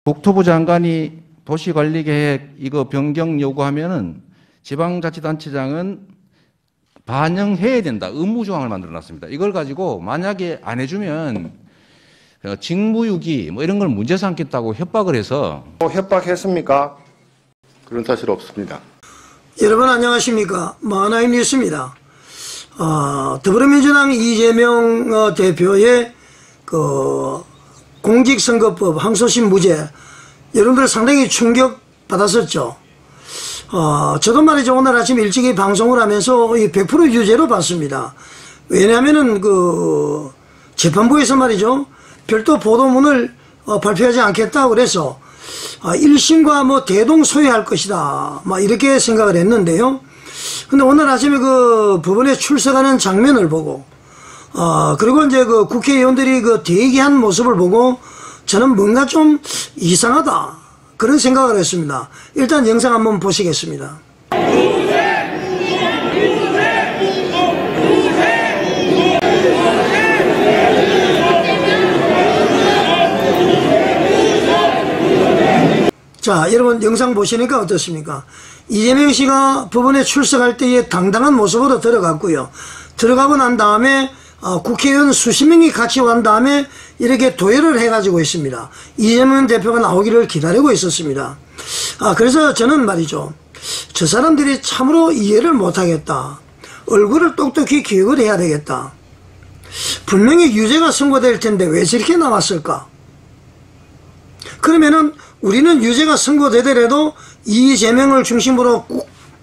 국토부 장관이 도시관리계획 이거 변경 요구하면은 지방자치단체장은 반영해야 된다. 의무조항을 만들어놨습니다. 이걸 가지고 만약에 안 해주면 직무유기 뭐 이런 걸 문제 삼겠다고 협박을 해서. 협박했습니까? 그런 사실 없습니다. 여러분 안녕하십니까. 만화인 뉴스입니다. 더불어민주당 이재명 대표의 공직선거법 항소심 무죄, 여러분들 상당히 충격받았었죠. 저도 말이죠, 오늘 아침 일찍이 방송을 하면서 100% 유죄로 봤습니다. 왜냐하면은 재판부에서 말이죠, 별도 보도문을 발표하지 않겠다고 그래서 1심과 뭐 대동소이할 것이다, 막 이렇게 생각을 했는데요. 근데 오늘 아침에 법원에 출석하는 장면을 보고, 그리고 이제 국회의원들이 대기한 모습을 보고 저는 뭔가 좀 이상하다, 그런 생각을 했습니다. 일단 영상 한번 보시겠습니다. 자, 여러분 영상 보시니까 어떻습니까? 이재명 씨가 법원에 출석할 때의 당당한 모습으로 들어갔고요. 들어가고 난 다음에 국회의원 수십 명이 같이 간 다음에 이렇게 도열을 해가지고 있습니다. 이재명 대표가 나오기를 기다리고 있었습니다. 그래서 저는 말이죠, 저 사람들이 참으로 이해를 못하겠다. 얼굴을 똑똑히 기억을 해야 되겠다. 분명히 유죄가 선고될 텐데 왜 저렇게 나왔을까? 그러면은 우리는 유죄가 선고되더라도 이재명을 중심으로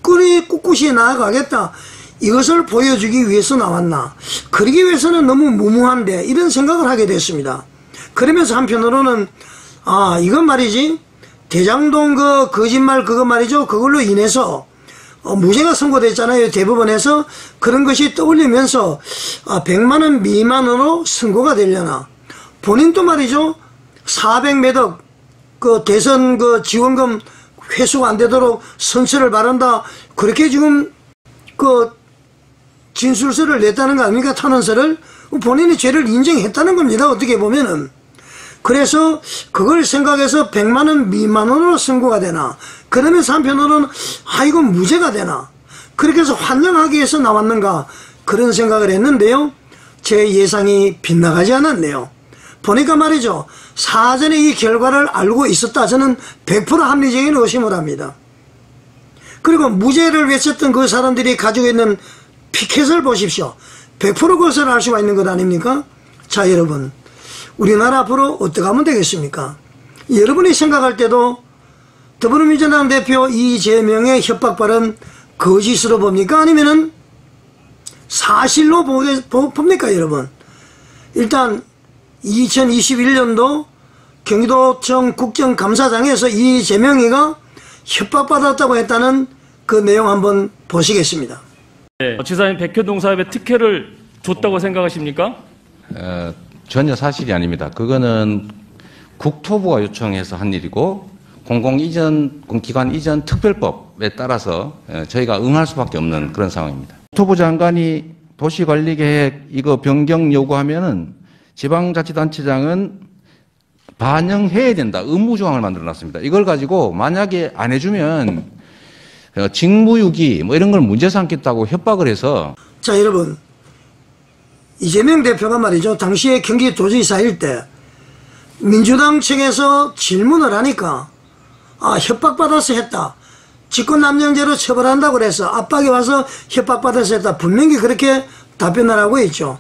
꿋꿋이 나아가겠다, 이것을 보여주기 위해서 나왔나? 그러기 위해서는 너무 무모한데, 이런 생각을 하게 됐습니다. 그러면서 한편으로는 이건 말이지, 대장동 거짓말 그거 말이죠, 그걸로 인해서 무죄가 선고됐잖아요, 대법원에서. 그런 것이 떠올리면서 100만 원 미만으로 선고가 되려나? 본인도 말이죠, 400몇 억 대선 지원금 회수가 안 되도록 선처를 바란다, 그렇게 지금 진술서를 냈다는 거 아닙니까? 탄원서를. 본인이 죄를 인정했다는 겁니다, 어떻게 보면은. 그래서 그걸 생각해서 100만 원 미만으로 선고가 되나? 그러면서 한편으로는 이건 무죄가 되나? 그렇게 해서 환영하기 위해서 나왔는가? 그런 생각을 했는데요, 제 예상이 빗나가지 않았네요. 보니까 말이죠, 사전에 이 결과를 알고 있었다, 저는 100% 합리적인 의심을 합니다. 그리고 무죄를 외쳤던 그 사람들이 가지고 있는 피켓을 보십시오. 100% 그것을 알 수가 있는 것 아닙니까? 자, 여러분, 우리나라 앞으로 어떻게 하면 되겠습니까? 여러분이 생각할 때도 더불어민주당 대표 이재명의 협박 발언 거짓으로 봅니까? 아니면은 사실로 봅니까, 여러분? 일단 2021년도 경기도청 국정감사장에서 이재명이가 협박받았다고 했다는 그 내용 한번 보시겠습니다. 네, 지사님 백현동 사업에 특혜를 줬다고 생각하십니까? 전혀 사실이 아닙니다. 그거는 국토부가 요청해서 한 일이고, 공공기관 이전 특별법에 따라서 저희가 응할 수밖에 없는 그런 상황입니다. 국토부 장관이 도시관리계획 이거 변경 요구하면은 지방자치단체장은 반영해야 된다. 의무조항을 만들어놨습니다. 이걸 가지고 만약에 안 해주면 직무유기 뭐 이런 걸 문제 삼겠다고 협박을 해서. 자, 여러분, 이재명 대표가 말이죠, 당시에 경기도지사일 때 민주당 측에서 질문을 하니까 협박받아서 했다, 직권남용죄로 처벌한다고 그래서 압박이 와서 협박받아서 했다, 분명히 그렇게 답변을 하고 있죠.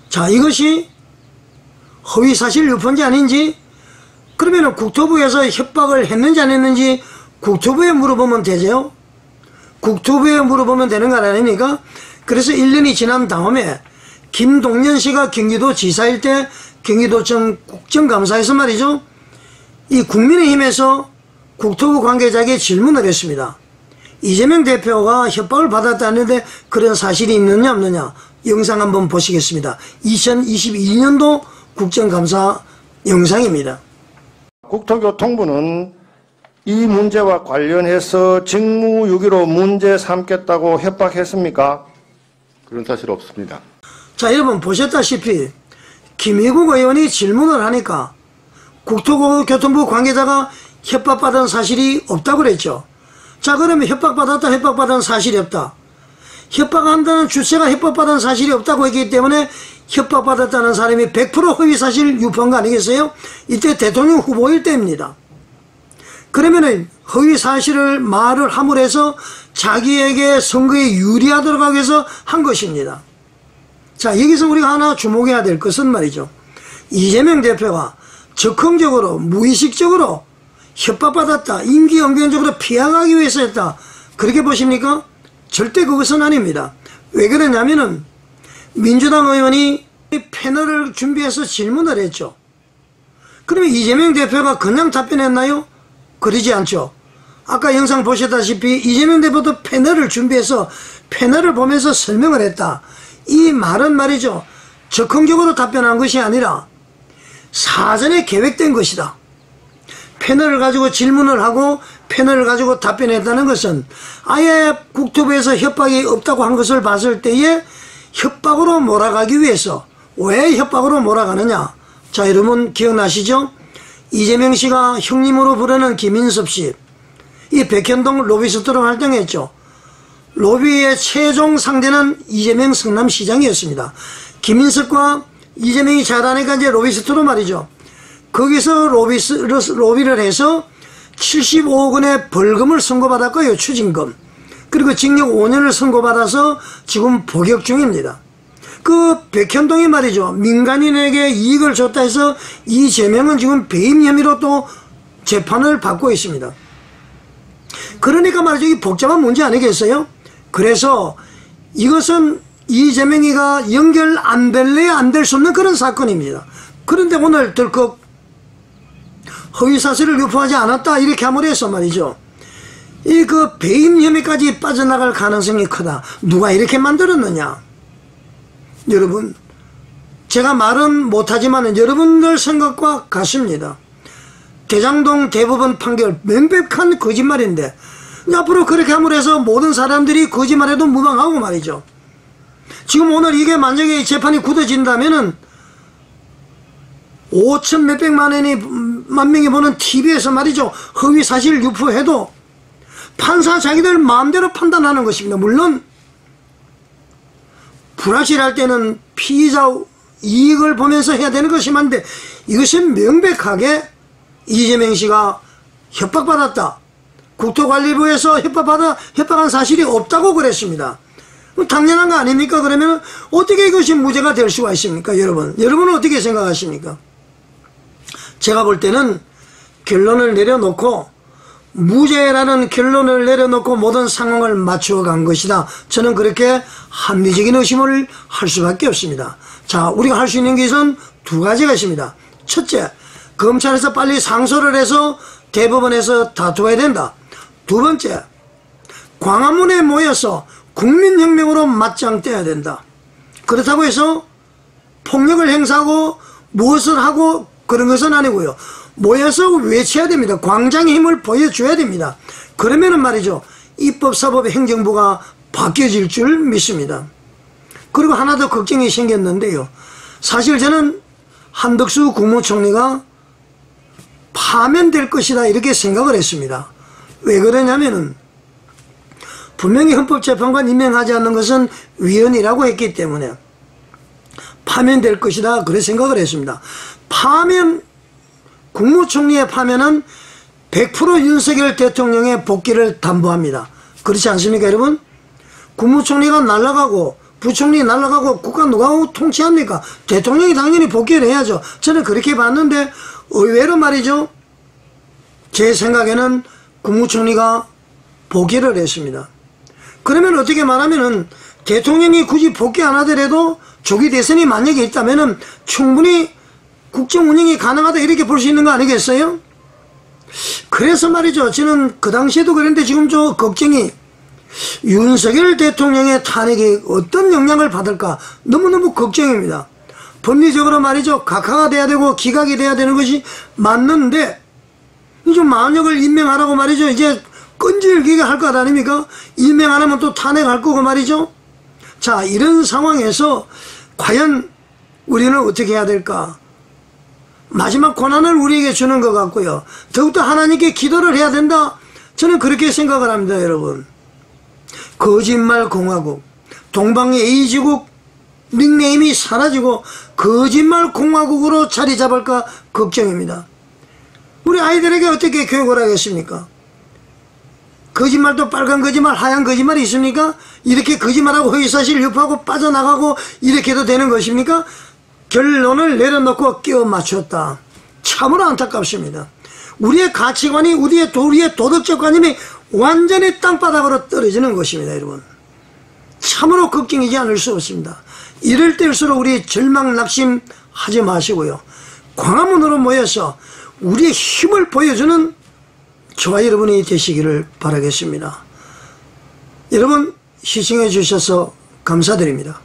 자, 이것이 허위사실 유포인지 아닌지, 그러면 국토부에서 협박을 했는지 안 했는지 국토부에 물어보면 되죠. 국토부에 물어보면 되는 거 아닙니까? 그래서 1년이 지난 다음에 김동연 씨가 경기도지사일 때 경기도청 국정감사에서 말이죠, 이 국민의힘에서 국토부 관계자에게 질문을 했습니다. 이재명 대표가 협박을 받았다는데 그런 사실이 있느냐 없느냐? 영상 한번 보시겠습니다. 2022년도 국정감사 영상입니다. 국토교통부는 이 문제와 관련해서 직무유기로 문제 삼겠다고 협박했습니까? 그런 사실 없습니다. 자, 여러분 보셨다시피 김희국 의원이 질문을 하니까 국토교통부 관계자가 협박받은 사실이 없다고 그랬죠. 자, 그러면 협박받았다, 협박받은 사실이 없다. 협박한다는 주체가 협박받은 사실이 없다고 했기 때문에 협박받았다는 사람이 100% 허위사실 유포한 거 아니겠어요? 이때 대통령 후보일 때입니다. 그러면은 허위사실을 말을 함으로 해서 자기에게 선거에 유리하도록 하기 위해서 한 것입니다. 자, 여기서 우리가 하나 주목해야 될 것은 말이죠. 이재명 대표가 적극적으로 무의식적으로 협박받았다, 임기응변적으로 피해가기 위해서 했다, 그렇게 보십니까? 절대 그것은 아닙니다. 왜 그러냐면은 민주당 의원이 패널을 준비해서 질문을 했죠. 그러면 이재명 대표가 그냥 답변했나요? 그러지 않죠. 아까 영상 보셨다시피 이재명 대표도 패널을 준비해서 패널을 보면서 설명을 했다. 이 말은 말이죠, 적극적으로 답변한 것이 아니라 사전에 계획된 것이다. 패널을 가지고 질문을 하고 패널을 가지고 답변했다는 것은 아예 국토부에서 협박이 없다고 한 것을 봤을 때에 협박으로 몰아가기 위해서. 왜 협박으로 몰아가느냐? 자, 여러분 기억나시죠? 이재명 씨가 형님으로 부르는 김인섭 씨, 이 백현동 로비스트로 활동했죠. 로비의 최종 상대는 이재명 성남시장이었습니다. 김인섭과 이재명이 잘하니까 이제 로비스트로 말이죠. 거기서 로비를 해서 75억 원의 벌금을 선고받았고요, 추징금. 그리고 징역 5년을 선고받아서 지금 복역 중입니다. 그 백현동이 말이죠, 민간인에게 이익을 줬다 해서 이재명은 지금 배임 혐의로 또 재판을 받고 있습니다. 그러니까 말이죠, 이 복잡한 문제 아니겠어요? 그래서 이것은 이재명이가 연결 안 될래 안 될 수 없는 그런 사건입니다. 그런데 오늘 덜컥 허위사실을 유포하지 않았다 이렇게 함으로 해서 말이죠, 이 그 배임 혐의까지 빠져나갈 가능성이 크다. 누가 이렇게 만들었느냐? 여러분, 제가 말은 못하지만 여러분들 생각과 같습니다. 대장동 대법원 판결 명백한 거짓말인데 앞으로 그렇게 함으로 해서 모든 사람들이 거짓말해도 무방하고 말이죠. 지금 오늘 이게 만약에 재판이 굳어진다면은 5천 몇백만 명이 보는 TV에서 말이죠, 허위사실 유포해도 판사 자기들 마음대로 판단하는 것입니다. 물론 불확실할 때는 피의자 이익을 보면서 해야 되는 것이만데 이것은 명백하게 이재명 씨가 협박받았다, 국토관리부에서 협박한 사실이 없다고 그랬습니다. 당연한 거 아닙니까? 그러면 어떻게 이것이 무죄가 될 수가 있습니까? 여러분은 어떻게 생각하십니까? 제가 볼 때는 결론을 내려놓고 무죄라는 결론을 내려놓고 모든 상황을 맞추어 간 것이다. 저는 그렇게 합리적인 의심을 할 수밖에 없습니다. 자, 우리가 할 수 있는 것은 두 가지가 있습니다. 첫째, 검찰에서 빨리 상소를 해서 대법원에서 다투어야 된다. 두 번째, 광화문에 모여서 국민혁명으로 맞짱 떼야 된다. 그렇다고 해서 폭력을 행사하고 무엇을 하고 그런 것은 아니고요. 모여서 외쳐야 됩니다. 광장의 힘을 보여줘야 됩니다. 그러면은 말이죠, 입법, 사법, 행정부가 바뀌어질 줄 믿습니다. 그리고 하나 더 걱정이 생겼는데요. 사실 저는 한덕수 국무총리가 파면될 것이다 이렇게 생각을 했습니다. 왜 그러냐면은 분명히 헌법재판관 임명하지 않는 것은 위헌이라고 했기 때문에 파면될 것이다 그런 생각을 했습니다. 국무총리의 파면은 100% 윤석열 대통령의 복귀를 담보합니다. 그렇지 않습니까, 여러분? 국무총리가 날아가고 부총리 날아가고 국가 누가 통치합니까? 대통령이 당연히 복귀를 해야죠. 저는 그렇게 봤는데 의외로 말이죠, 제 생각에는 국무총리가 복귀를 했습니다. 그러면 어떻게 말하면은 대통령이 굳이 복귀 안 하더라도 조기 대선이 만약에 있다면은 충분히 국정 운영이 가능하다 이렇게 볼 수 있는 거 아니겠어요? 그래서 말이죠, 저는 그 당시에도 그랬는데 지금 저 걱정이 윤석열 대통령의 탄핵이 어떤 영향을 받을까 너무너무 걱정입니다. 법리적으로 말이죠, 각하가 돼야 되고 기각이 돼야 되는 것이 맞는데 이제 만역을 임명하라고 말이죠, 이제 끈질기게 할 것 아닙니까? 임명 안 하면 또 탄핵할 거고 말이죠. 자, 이런 상황에서 과연 우리는 어떻게 해야 될까? 마지막 고난을 우리에게 주는 것 같고요. 더욱더 하나님께 기도를 해야 된다. 저는 그렇게 생각을 합니다, 여러분. 거짓말 공화국, 동방의 A지국 닉네임이 사라지고 거짓말 공화국으로 자리 잡을까 걱정입니다. 우리 아이들에게 어떻게 교육을 하겠습니까? 거짓말도 빨간 거짓말, 하얀 거짓말이 있습니까? 이렇게 거짓말하고 허위사실 유포하고 빠져나가고 이렇게 해도 되는 것입니까? 결론을 내려놓고 끼워 맞췄다. 참으로 안타깝습니다. 우리의 가치관이, 우리의 도덕적 관념이 완전히 땅바닥으로 떨어지는 것입니다, 여러분. 참으로 걱정이지 않을 수 없습니다. 이럴 때일수록 우리 절망 낙심하지 마시고요. 광화문으로 모여서 우리의 힘을 보여주는 저와 여러분이 되시기를 바라겠습니다. 여러분, 시청해 주셔서 감사드립니다.